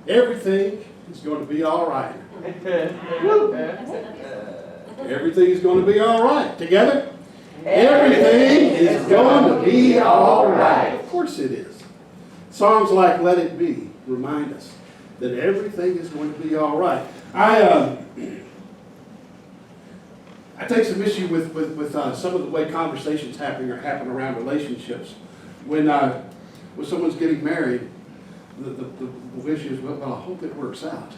Everything is going to be all right. Everything is going to be all right. Together? Everything is going to be all right. Of course it is. Songs like Let It Be remind us that everything is going to be all right. I take some issue with some of the way conversations happen around relationships. When someone's getting married, the wish is, well, I hope it works out.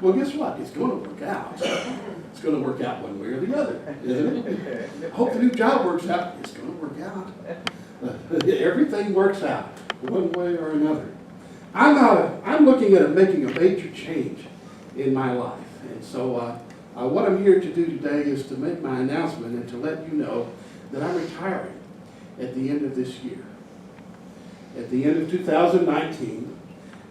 Well, guess what? It's going to work out. It's going to work out one way or the other, isn't it? I hope the new job works out. It's going to work out. Everything works out one way or another. I'm looking at making a major change in my life. And so what I'm here to do today is to make my announcement and to let you know that I'm retiring at the end of this year. At the end of 2019.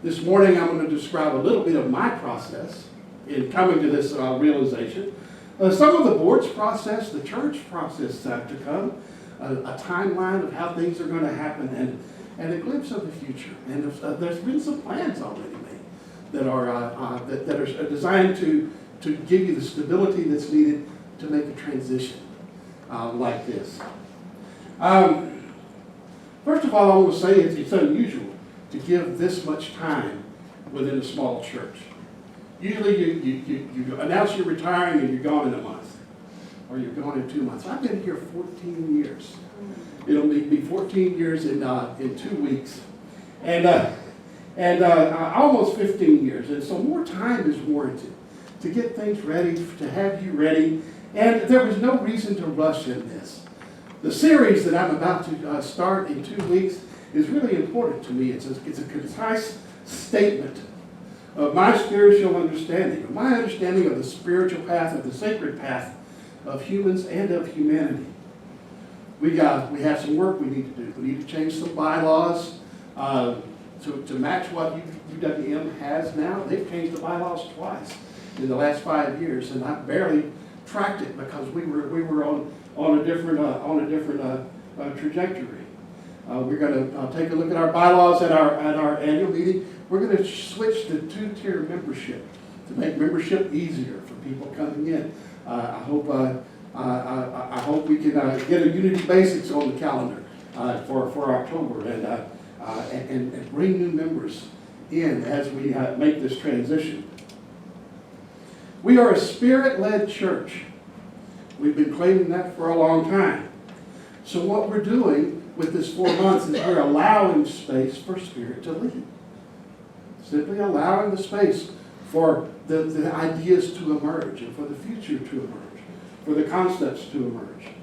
This morning I'm going to describe a little bit of my process in coming to this realization. Some of the board's process, the church process to come, a timeline of how things are going to happen, and a glimpse of the future. And there's been some plans already made that are designed to give you the stability that's needed to make a transition like this. First of all, I want to say it's unusual to give this much time within a small church. Usually you announce you're retiring and you're gone in a month, or you're gone in 2 months. I've been here 14 years. It'll be 14 years in 2 weeks, and almost 15 years. And so more time is warranted to get things ready, to have you ready. And there was no reason to rush in this. The series that I'm about to start in 2 weeks is really important to me. It's a concise statement of my spiritual understanding, of my understanding of the spiritual path, of the sacred path of humans and of humanity. We have some work we need to do. We need to change some bylaws to match what UWM has now. They've changed the bylaws twice in the last 5 years, and I've barely tracked it because we were on a different trajectory. We're going to take a look at our bylaws at our annual meeting. We're going to switch to 2-tier membership to make membership easier for people coming in. I hope we can get a Unity Basics on the calendar for October and bring new members in as we make this transition. We are a Spirit-led church. We've been claiming that for a long time. So what we're doing with this 4 months is we're allowing space for Spirit to lead. Simply allowing the space for the ideas to emerge and for the future to emerge, for the concepts to emerge.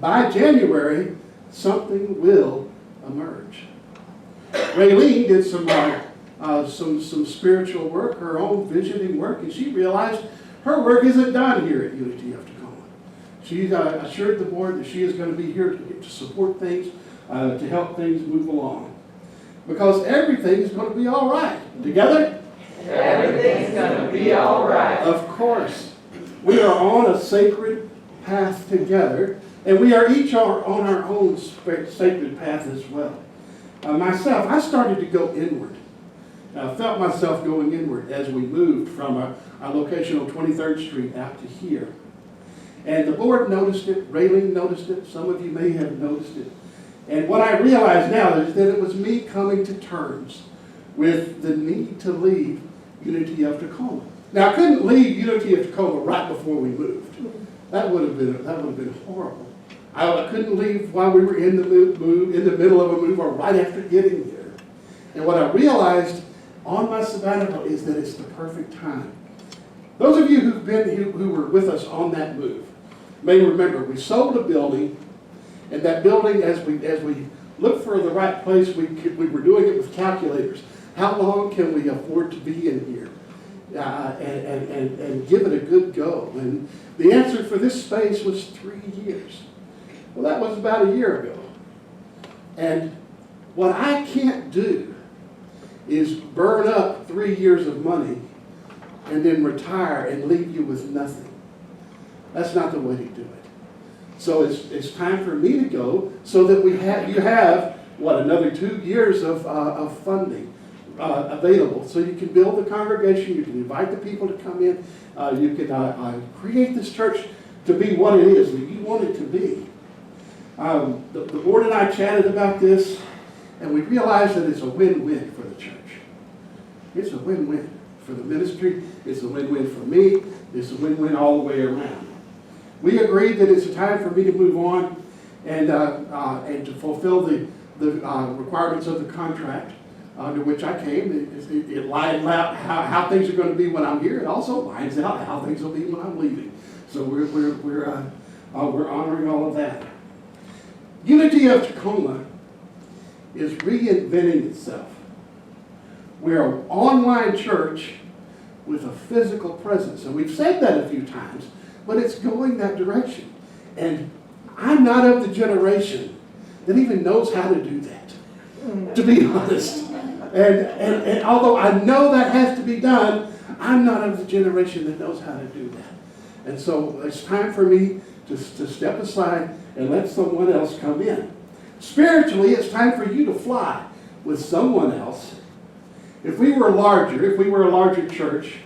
By January, something will emerge. Raylene did some spiritual work, her own visioning work, and she realized her work isn't done here at Unity of Tacoma. She's assured the board that she is going to be here to support things, to help things move along. Because everything's going to be all right. Together? Everything's going to be all right. Of course. We are on a sacred path together, and we are each on our own sacred path as well. Myself, I started to go inward. I felt myself going inward as we moved from our location on 23rd Street out to here. And the board noticed it, Raylene noticed it, some of you may have noticed it. And what I realize now is that it was me coming to terms with the need to leave Unity of Tacoma. Now, I couldn't leave Unity of Tacoma right before we moved. That would have been horrible. I couldn't leave while we were in the middle of a move, or right after getting here. And what I realized on my sabbatical is that it's the perfect time. Those of you who were with us on that move may remember we sold a building, and that building, as we looked for the right place, we were doing it with calculators. How long can we afford to be in here? And give it a good go. And the answer for this space was 3 years. Well, that was about a year ago. And what I can't do is burn up 3 years of money and then retire and leave you with nothing. That's not the way to do it. So it's time for me to go so that you have another 2 years of funding. available. So you can build the congregation, you can invite the people to come in, you can create this church to be what it is that you want it to be. The board and I chatted about this, and we realized that it's a win-win for the church. It's a win-win for the ministry, it's a win-win for me, it's a win-win all the way around. We agreed that it's time for me to move on and to fulfill the requirements of the contract under which I came. It lines out how things are going to be when I'm here. It also lines out how things will be when I'm leaving. So we're honoring all of that. Unity of Tacoma is reinventing itself. We're an online church with a physical presence. And we've said that a few times, but it's going that direction. And I'm not of the generation that even knows how to do that, to be honest. And although I know that has to be done, I'm not of the generation that knows how to do that. And so it's time for me to step aside and let someone else come in. Spiritually, it's time for you to fly with someone else. If we were a larger church,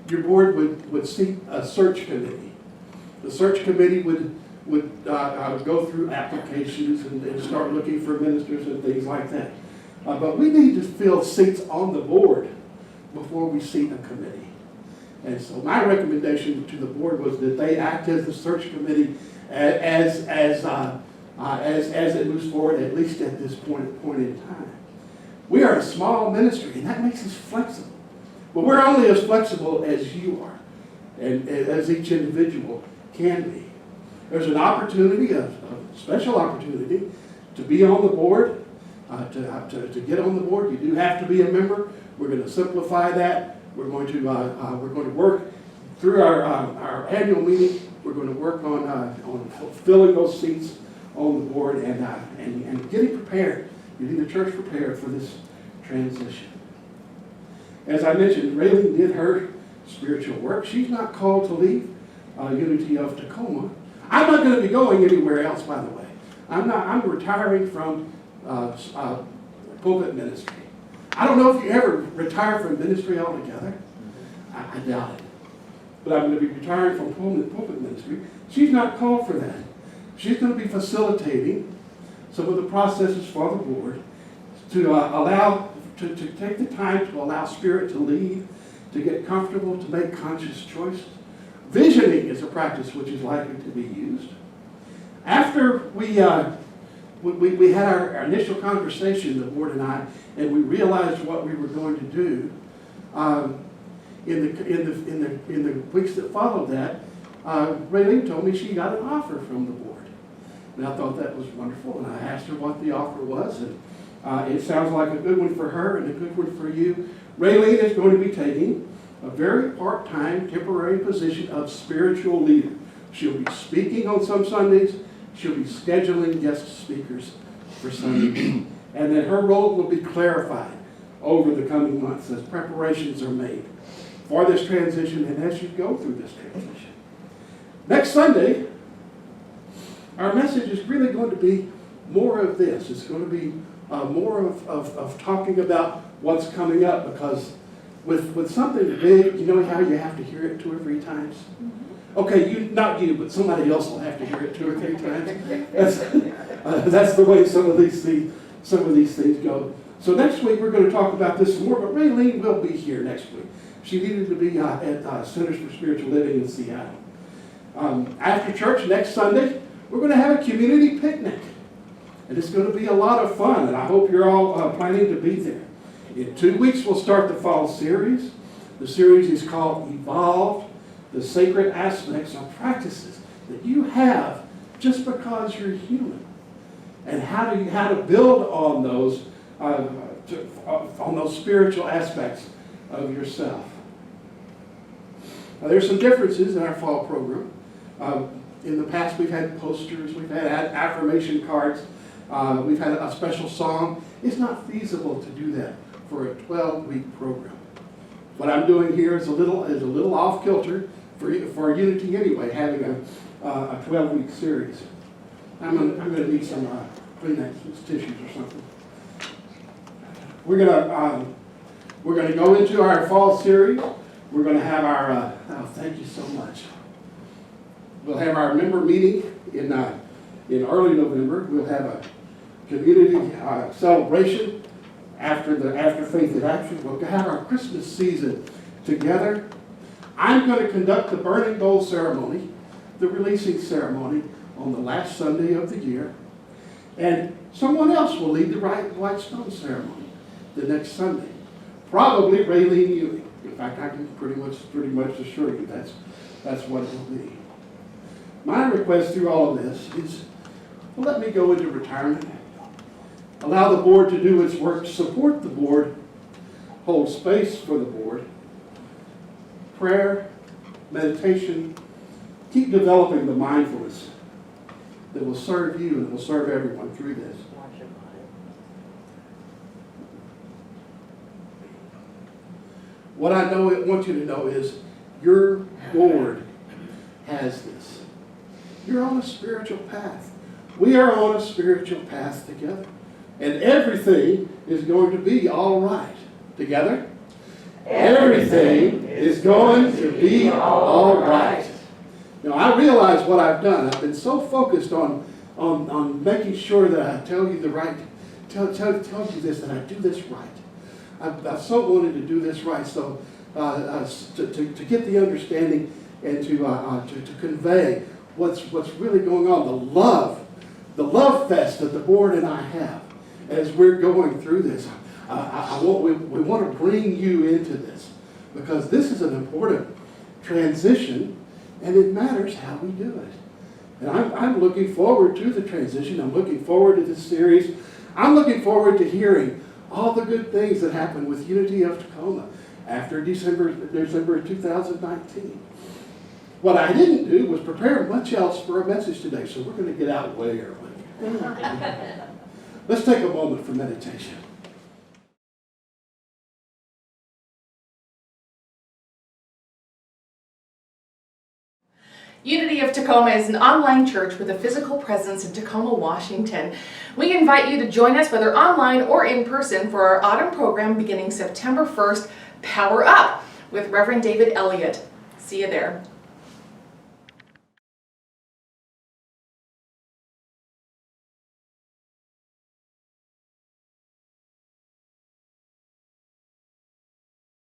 your board would seat a search committee. The search committee would go through applications and start looking for ministers and things like that. But we need to fill seats on the board before we seat a committee. And so my recommendation to the board was that they act as the search committee as it moves forward, at least at this point in time. We are a small ministry, and that makes us flexible. But we're only as flexible as you are, and as each individual can be. There's an opportunity, a special opportunity, to be on the board, to get on the board. You do have to be a member. We're going to simplify that. We're going to work through our annual meeting. We're going to work on filling those seats on the board and getting prepared, getting the church prepared for this transition. As I mentioned, Raylene did her spiritual work. She's not called to leave Unity of Tacoma. I'm not going to be going anywhere else, by the way. I'm retiring from pulpit ministry. I don't know if you ever retire from ministry altogether. I doubt it. But I'm going to be retiring from pulpit ministry. She's not called for that. She's going to be facilitating some of the processes for the board to take the time to allow Spirit to lead, to get comfortable, to make conscious choices. Visioning is a practice which is likely to be used. After we had our initial conversation, the board and I, and we realized what we were going to do, in the weeks that followed that, Raylene told me she got an offer from the board. And I thought that was wonderful, and I asked her what the offer was, and it sounds like a good one for her and a good one for you. Raylene is going to be taking a very part-time, temporary position of spiritual leader. She'll be speaking on some Sundays. She'll be scheduling guest speakers for Sundays. And then her role will be clarified over the coming months as preparations are made for this transition and as you go through this transition. Next Sunday, our message is really going to be more of this. It's going to be more of talking about what's coming up, because with something big, you know how you have to hear it 2 or 3 times? Okay, not you, but somebody else will have to hear it 2 or 3 times. That's the way some of these things go. So next week we're going to talk about this some more, but Raylene will be here next week. She needed to be at Centers for Spiritual Living in Seattle. After church next Sunday, we're going to have a community picnic. And it's going to be a lot of fun, and I hope you're all planning to be there. In 2 weeks, we'll start the fall series. The series is called Evolved, the Sacred Aspects or Practices that you have just because you're human. And how to build on those spiritual aspects of yourself. Now, there's some differences in our fall program. In the past, we've had posters, we've had affirmation cards, we've had a special song. It's not feasible to do that for a 12-week program. What I'm doing here is a little off kilter for Unity anyway, having a 12-week series. I'm gonna need some Kleenex tissues or something. We're gonna We're going to go into our fall series. We're going to have our, oh, thank you so much. We'll have our member meeting in early November. We'll have a community celebration after Faith in Action. We'll have our Christmas season together. I'm going to conduct the burning bowl ceremony, the releasing ceremony, on the last Sunday of the year. And someone else will lead the White Stone ceremony the next Sunday. Probably Raylene Ewing. In fact, I can pretty much assure you that's what it will be. My request through all of this is, well, let me go into retirement. Allow the board to do its work, support the board, hold space for the board, prayer, meditation, keep developing the mindfulness that will serve you and will serve everyone through this. What I want you to know is your board has this. You're on a spiritual path. We are on a spiritual path together. And everything is going to be all right. Together? Everything is going to be all right. Now, I realize what I've done. I've been so focused on making sure that I tell you the right, tell you this, that I do this right. I've so wanted to do this right, so to get the understanding and to convey what's really going on, the love fest that the board and I have as we're going through this. We want to bring you into this because this is an important transition, and it matters how we do it. And I'm looking forward to the transition. I'm looking forward to this series. I'm looking forward to hearing all the good things that happened with Unity of Tacoma after December 2019. What I didn't do was prepare much else for a message today, so we're going to get out way early. Let's take a moment for meditation. Unity of Tacoma is an online church with a physical presence in Tacoma, Washington. We invite you to join us whether online or in person for our autumn program beginning September 1st, Power Up, with Reverend David Elliott. See you there.